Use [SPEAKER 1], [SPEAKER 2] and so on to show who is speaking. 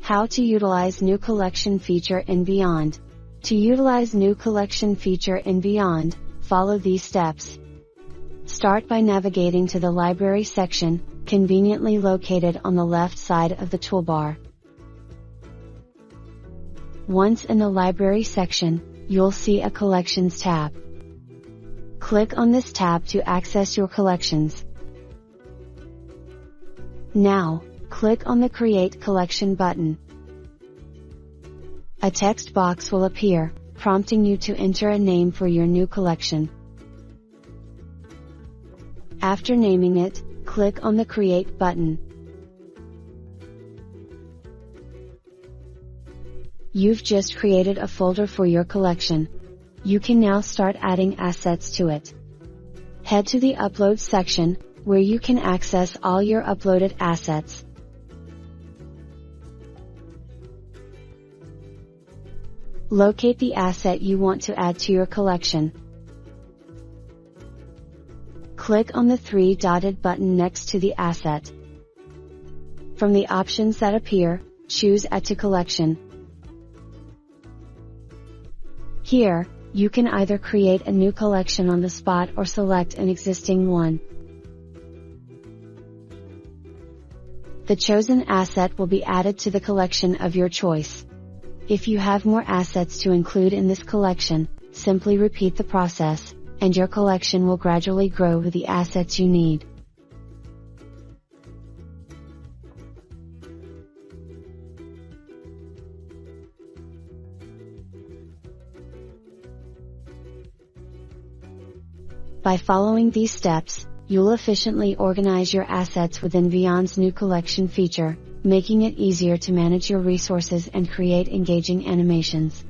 [SPEAKER 1] How to utilize new collection feature in Vyond. To utilize new collection feature in Vyond, follow these steps. Start by navigating to the library section, conveniently located on the left side of the toolbar. Once in the library section, you'll see a Collections tab. Click on this tab to access your collections. Now, click on the Create Collection button. A text box will appear, prompting you to enter a name for your new collection. After naming it, click on the Create button. You've just created a folder for your collection. You can now start adding assets to it. Head to the Upload section, where you can access all your uploaded assets. Locate the asset you want to add to your collection. Click on the three-dotted button next to the asset. From the options that appear, choose Add to Collection. Here, you can either create a new collection on the spot or select an existing one. The chosen asset will be added to the collection of your choice. If you have more assets to include in this collection, simply repeat the process, and your collection will gradually grow with the assets you need. By following these steps, you'll efficiently organize your assets within Vyond's new collection feature, making it easier to manage your resources and create engaging animations.